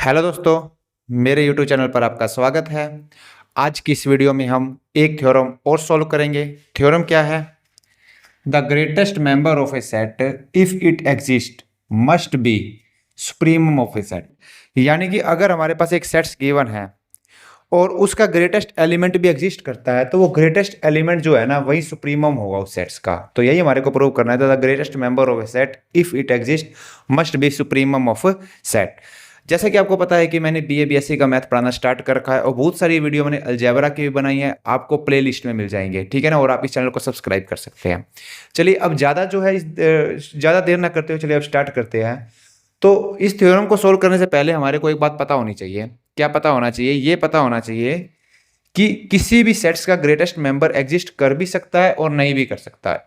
Hello दोस्तों, मेरे YouTube channel पर आपका स्वागत है। आज की इस वीडियो में हम एक थ्योरम और सॉल्व करेंगे। थ्योरम क्या है? The greatest member of a set if it exist must be supremum of a set. यानी कि अगर हमारे पास एक सेट्स गिवन है और उसका ग्रेटेस्ट एलिमेंट भी एग्जिस्ट करता है तो वो ग्रेटेस्ट एलिमेंट जो है ना वही सुप्रीमम होगा उस सेट्स का। तो यही हमारे को प्रूव करना है। The greatest member of a set if it exist must be supremum of set. जैसा कि आपको पता है कि मैंने बीए बीएससी का मैथ पढ़ाना स्टार्ट कर रखा है और बहुत सारी वीडियो मैंने अलजेब्रा की भी बनाई है, आपको प्ले लिस्ट में मिल जाएंगे, ठीक है ना। और आप इस चैनल को सब्सक्राइब कर सकते हैं। चलिए अब ज़्यादा जो है ज़्यादा देर ना करते हुए चलिए अब स्टार्ट करते हैं। तो इस थ्योरम को सोल्व करने से पहले हमारे को एक बात पता होनी चाहिए। क्या पता होना चाहिए? ये पता होना चाहिए कि किसी भी सेट्स का ग्रेटेस्ट मेंबर एग्जिस्ट कर भी सकता है और नहीं भी कर सकता है।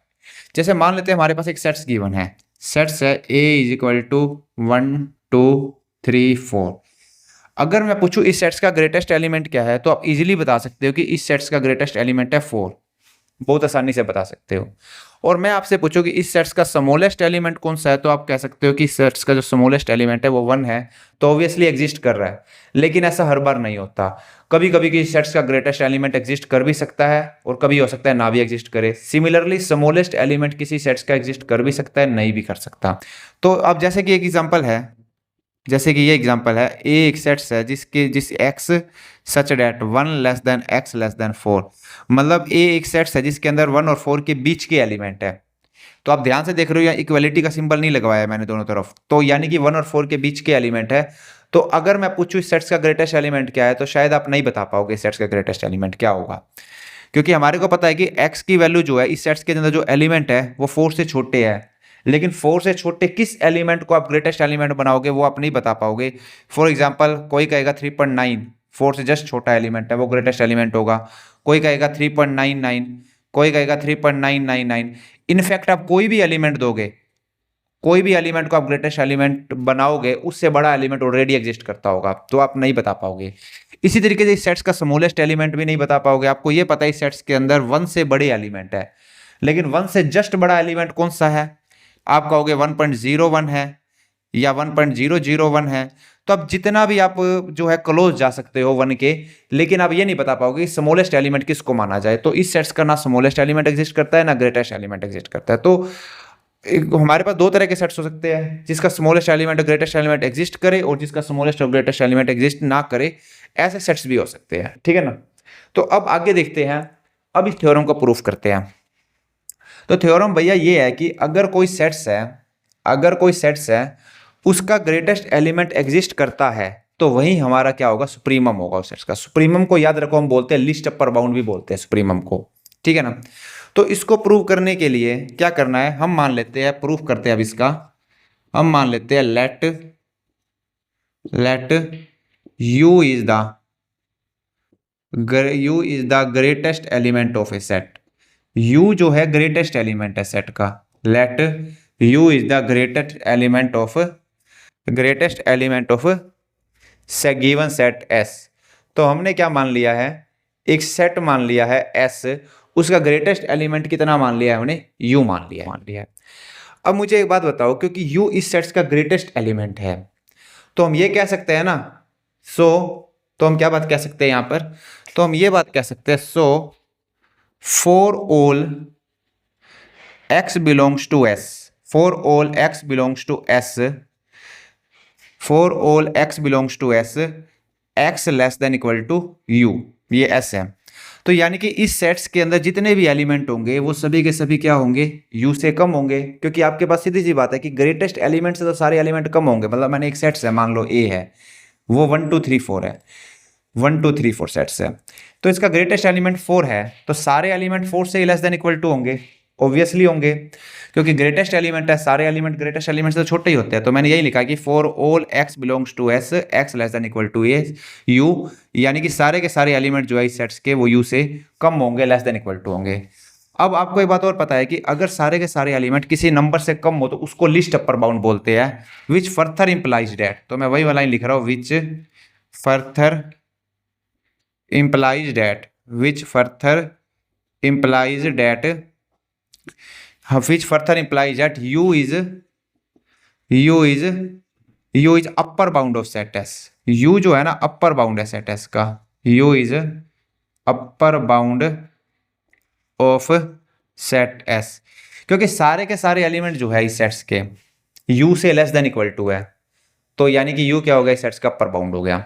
जैसे मान लेते हैं हमारे पास एक सेट्स गिवन है। सेट्स है a इज इक्वल टू 1 2 3 4। अगर मैं पूछूं इस सेट्स का ग्रेटेस्ट एलिमेंट क्या है तो आप इजीली बता सकते हो कि इस सेट्स का ग्रेटेस्ट एलिमेंट है 4। बहुत आसानी से बता सकते हो। और मैं आपसे पूछूं कि इस सेट्स का स्मॉलेस्ट एलिमेंट कौन सा है तो आप कह सकते हो कि इस सेट्स का जो स्मॉलेस्ट एलिमेंट है वो 1 है। तो ऑब्वियसली एग्जिस्ट कर रहा है। लेकिन ऐसा हर बार नहीं होता। कभी कभी किसी सेट्स का ग्रेटेस्ट एलिमेंट एग्जिस्ट कर भी सकता है और कभी हो सकता है ना भी एग्जिस्ट करे। सिमिलरली स्मॉलेस्ट एलिमेंट किसी सेट्स का एग्जिस्ट कर भी सकता है, नहीं भी कर सकता। तो अब जैसे कि एक एग्जांपल है, जैसे कि ये एग्जांपल है, ए एक सेट्स है जिस x such that 1 less than x less than 4। मतलब ए एक सेट्स है जिसके अंदर 1 और 4 के बीच के एलिमेंट है। तो आप ध्यान से देख रहे हो यहाँ इक्वलिटी का सिंबल नहीं लगवाया मैंने दोनों तरफ, तो यानी कि 1 और 4 के बीच के एलिमेंट है। तो अगर मैं पूछूं इस सेट्स का ग्रेटेस्ट एलिमेंट क्या है तो शायद आप नहीं बता पाओगे इस सेट्स का ग्रेटेस्ट एलिमेंट क्या होगा। क्योंकि हमारे को पता है कि x की वैल्यू जो है इस सेट्स के अंदर जो एलिमेंट है वो 4 से छोटे है। लेकिन 4 से छोटे किस एलिमेंट को आप ग्रेटेस्ट एलिमेंट बनाओगे वो आप नहीं बता पाओगे। फॉर एग्जांपल कोई कहेगा 3.9, 4 से जस्ट छोटा एलिमेंट है वो ग्रेटेस्ट एलिमेंट होगा। कोई कहेगा 3.99, कोई कहेगा 3.999। इनफैक्ट आप कोई भी एलिमेंट दोगे, कोई भी एलिमेंट को आप ग्रेटेस्ट एलिमेंट बनाओगे उससे बड़ा एलिमेंट ऑलरेडी एग्जिस्ट करता होगा, तो आप नहीं बता पाओगे। इसी तरीके से इस सेट्स का स्मॉलेस्ट एलिमेंट भी नहीं बता पाओगे। आपको ये पता है इस सेट्स के अंदर 1 से बड़े एलिमेंट है, लेकिन 1 से जस्ट बड़ा एलिमेंट कौन सा है? आप कहोगे 1.01 है या 1.001 है। तो अब जितना भी आप जो है क्लोज जा सकते हो 1 के, लेकिन आप ये नहीं बता पाओगे स्मॉलेस्ट एलिमेंट किसको माना जाए। तो इस सेट्स का ना स्मॉलेस्ट एलिमेंट एग्जिस्ट करता है ना ग्रेटेस्ट एलिमेंट एग्जिस्ट करता है। तो हमारे पास दो तरह के सेट्स हो सकते हैं, जिसका स्मॉलेस्ट एलिमेंट और ग्रेटेस्ट एलिमेंट एग्जिस्ट करे और जिसका स्मॉलेस्ट और ग्रेटेस्ट एलिमेंट एग्जिस्ट ना करे। ऐसे सेट्स भी हो सकते हैं, ठीक है ना। तो अब आगे देखते हैं, अब इस थ्योरम को प्रूफ करते हैं। तो थ्योरम भैया ये है कि अगर कोई सेट्स है, अगर कोई सेट्स है उसका ग्रेटेस्ट एलिमेंट एग्जिस्ट करता है तो वही हमारा क्या होगा? सुप्रीमम होगा उस सेट्स का। सुप्रीमम को याद रखो हम बोलते हैं लिस्ट अपर बाउंड भी बोलते हैं सुप्रीमम को, ठीक है ना। तो इसको प्रूव करने के लिए क्या करना है, हम मान लेते हैं, प्रूफ करते हैं अब इसका। हम मान लेते हैं let u is the greatest element of a set. u जो है ग्रेटेस्ट एलिमेंट है सेट का। Let u is the greatest element of given set S। तो हमने क्या मान लिया है? एक सेट मान लिया है S, उसका ग्रेटेस्ट एलिमेंट कितना मान लिया है हमने? u मान लिया है। अब मुझे एक बात बताओ, क्योंकि u इस सेट्स का ग्रेटेस्ट एलिमेंट है तो हम ये कह सकते हैं ना, तो हम क्या बात कह सकते हैं यहां पर? तो हम ये बात कह सकते हैं, for all x belongs to S, for all x belongs to S, for all x belongs to S, x less than equal to u, ये S है। तो यानी कि इस सेट्स के अंदर जितने भी एलिमेंट होंगे वो सभी के सभी क्या होंगे? u से कम होंगे, क्योंकि आपके पास सीधी सी बात है कि ग्रेटेस्ट एलिमेंट से तो सारे एलिमेंट कम होंगे। मतलब मैंने एक सेट्स है, मान लो a है, वो 1 2 3 4 है, 1 2 3 4 सेट्स है। तो इसका ग्रेटेस्ट एलिमेंट 4 है, तो सारे एलिमेंट 4 से लेस देन इक्वल टू होंगे, ऑब्वियसली होंगे, क्योंकि ग्रेटेस्ट एलिमेंट है। सारे एलिमेंट ग्रेटेस्ट एलिमेंट से तो छोटे ही होते हैं। तो मैंने यही लिखा कि for all x belongs to S, x less than equal to u, यानी कि सारे के सारे एलिमेंट जो है इस सेट्स के वो u से कम होंगे, लेस देन इक्वल टू होंगे। अब आपको एक बात और पता है कि अगर सारे के सारे एलिमेंट किसी नंबर से कम हो तो उसको लिस्ट अपर बाउंड बोलते हैं, विच फर्थर इंप्लाइज दैट। तो मैं वही वाला लाइन लिख रहा हूँ, विच further implies that, which further implies that, which further implies that u is you is upper bound of set S. You जो है ना अपर बाउंड है सेट एस का, you is upper bound of set S, क्योंकि सारे के सारे element जो है इस सेट्स के यू से लेस देन इक्वल टू है, तो यानी कि यू क्या हो गया, इस सेट्स का अपर बाउंड हो गया।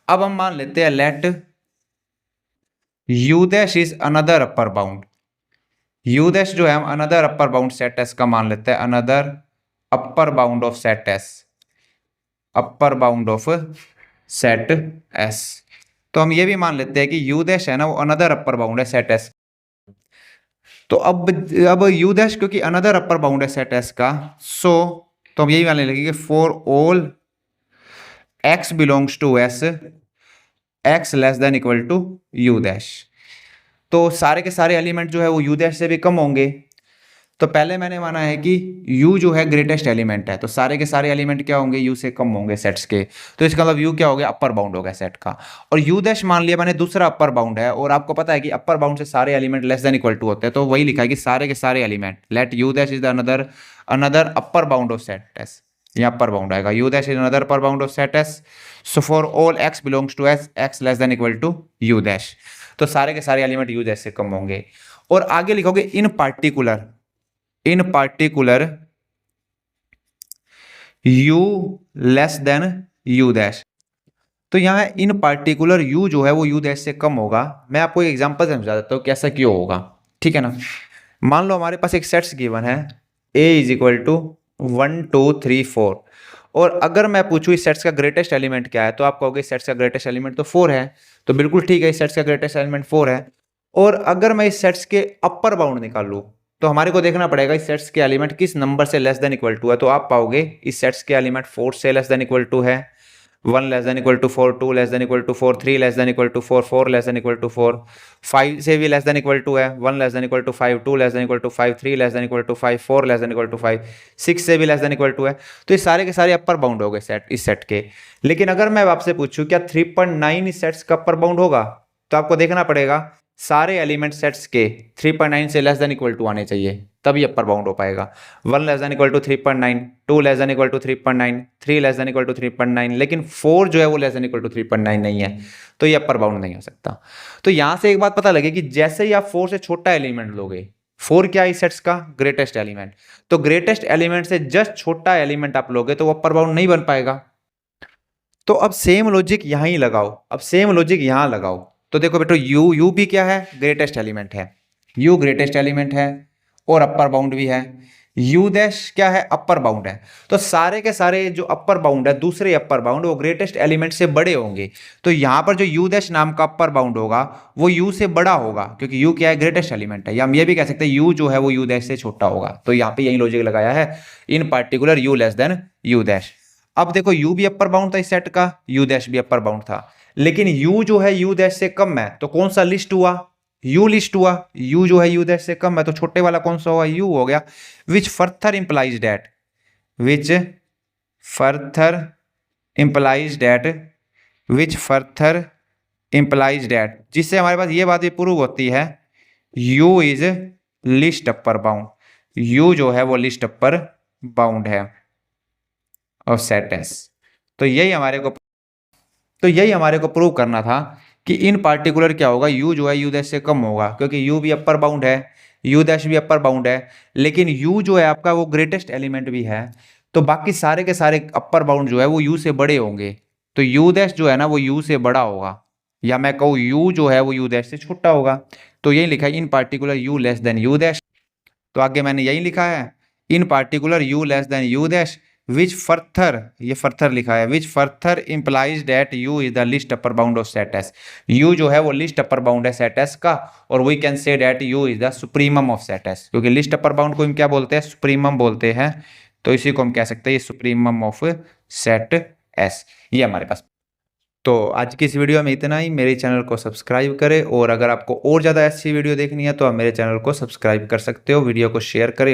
अब हम मान लेते हैं let you dash is another upper bound. You dash जो है हम another upper bound set S का मान लेते हैं, another upper bound of set S, upper bound of set S. तो हम ये भी मान लेते हैं कि यू डैश है ना वो अनदर अपर बाउंड है सेट एस। तो अब यू डैश क्योंकि अनदर अपर बाउंड है सेट एस का, सो तो हम यही मानने लगे कि for all X belongs to S, X less than equal to U dash, तो सारे के सारे एलिमेंट जो है वो यू डैश से भी कम होंगे। तो पहले मैंने माना है कि u जो है ग्रेटेस्ट एलिमेंट है, तो सारे के सारे एलिमेंट क्या होंगे, u से कम होंगे सेट्स के, तो इसका मतलब u क्या हो गया, अपर बाउंड हो गया सेट का। और u डैश मान लिया मैंने दूसरा अपर बाउंड है, और आपको पता है कि अपर बाउंड से सारे element less than equal to होते हैं, तो वही लिखा है कि सारे के सारे element let u dash is the another upper bound of set S, यहाँ अपर बाउंड आएगा, u dash is another upper bound of set S, so for all x belongs to S, x less than equal to u dash, तो सारे के सारे element u dash से कम होंगे। और आगे लिखोगे इन particular u less than u dash, तो यहाँ इन पार्टिकुलर u जो है वो u डैश से कम होगा। मैं आपको एक एग्जांपल समझा देता हूँ कैसा क्यों होगा, ठीक है ना। मान लो हमारे पास एक सेट्स गिवन है a इज इक्वल टू 1 2 3 4, और अगर मैं पूछूं इस सेट्स का ग्रेटेस्ट एलिमेंट क्या है, तो आप कहोगे इस सेट्स का ग्रेटेस्ट एलिमेंट तो 4 है, तो बिल्कुल ठीक है, इस सेट्स का ग्रेटेस्ट एलिमेंट 4 है। और अगर मैं इस सेट्स के अपर बाउंड निकालूं, तो हमारे को देखना पड़ेगा इस सेट्स के एलिमेंट किस नंबर से लेस देन इक्वल टू है, तो आप पाओगे इस सेट्स के एलिमेंट 4 से लेस देन इक्वल टू है, 1 less than equal to 4, 2 less than equal to 4, 3 less than equal to 4, 4 less than equal to 4, 5 से भी लेस देन इक्वल टू है, 1 less than equal to 5, 2 less than equal to 5, 3 less than equal to 5, 4 less than equal to 5, 6 से भी less than equal to है। तो ये सारे के सारे अपर बाउंड हो गए सेट इस सेट के। लेकिन अगर मैं आपसे पूछूं क्या 3.9 इस सेट्स का अपर बाउंड होगा, तो आपको देखना पड़ेगा सारे एलिमेंट सेट्स के 3.9 से लेस देन इक्वल टू आने चाहिए, तभी अपर बाउंड हो पाएगा। 1 less than equal to 3.9, 2 less than equal to 3.9, 3 less than equal to 3.9, लेकिन 4 जो है वो लेस देन इक्वल टू 3.9 नहीं है, तो ये अपर बाउंड नहीं हो सकता। तो यहां से एक बात पता लगे कि जैसे ही आप 4 से छोटा एलिमेंट लोगे, 4 क्या है इस सेट्स का ग्रेटेस्ट एलिमेंट, तो ग्रेटेस्ट एलिमेंट से जस्ट छोटा एलिमेंट आप लोगे तो वो अपर बाउंड नहीं बन पाएगा। तो अब सेम लॉजिक यहां ही लगाओ, अब सेम लॉजिक यहां लगाओ, तो देखो बेटो u भी क्या है, ग्रेटेस्ट एलिमेंट है, u ग्रेटेस्ट एलिमेंट है और अपर बाउंड भी है, u डैश क्या है, अपर बाउंड है। तो सारे के सारे जो अपर बाउंड है, दूसरे अपर बाउंड वो ग्रेटेस्ट एलिमेंट से बड़े होंगे, तो यहाँ पर जो u डैश नाम का अपर बाउंड होगा वो u से बड़ा होगा, क्योंकि u क्या है, ग्रेटेस्ट एलिमेंट है। या हम ये भी कह सकते हैं u जो है वो u डैश से छोटा होगा, तो यहाँ पे यही लॉजिक लगाया है, in particular u less than u dash. अब देखो u भी अपर बाउंड था इस सेट का, u डैश भी अपर बाउंड था, लेकिन u जो है u डैश से कम है, तो कौन सा लिस्ट हुआ, u लिस्ट हुआ। u जो है u डैश से कम है, तो छोटे वाला कौन सा हुआ, u हो गया। विच further implies that, which further implies that, which further implies that, जिससे हमारे पास ये बात भी प्रूव होती है u is list upper bound, u जो है वो लिस्ट अपर बाउंड है ऑफ सेट एस। तो यही हमारे को प्रूव करना था कि इन पार्टिकुलर क्या होगा, u जो है u डैश से कम होगा, क्योंकि u भी अपर बाउंड है, u डैश भी अपर बाउंड है, लेकिन u जो है आपका वो ग्रेटेस्ट एलिमेंट भी है, तो बाकी सारे के सारे अपर बाउंड जो है वो u से बड़े होंगे, तो u डैश जो है ना वो u से बड़ा होगा, या मैं कहूँ u जो है वो u डैश से छोटा होगा। तो यही लिखा है in particular u less than u dash, तो आगे मैंने यही लिखा है in particular u less than u dash, which further, ये फर्दर लिखा है, which further implies that u is the least upper bound of set S, u जो है वो लिस्ट अपर बाउंड है सेट एस का, और we can say that u is the supremum of set S, क्योंकि least upper bound को हम क्या बोलते हैं, सुप्रीमम बोलते हैं, तो इसी को हम कह सकते हैं ये सुप्रीमम ऑफ सेट एस, ये हमारे पास। तो आज की इस वीडियो में इतना ही। मेरे चैनल को सब्सक्राइब करें, और अगर आपको और ज़्यादा ऐसी वीडियो देखनी है तो आप मेरे चैनल को सब्सक्राइब कर सकते हो, वीडियो को शेयर करें।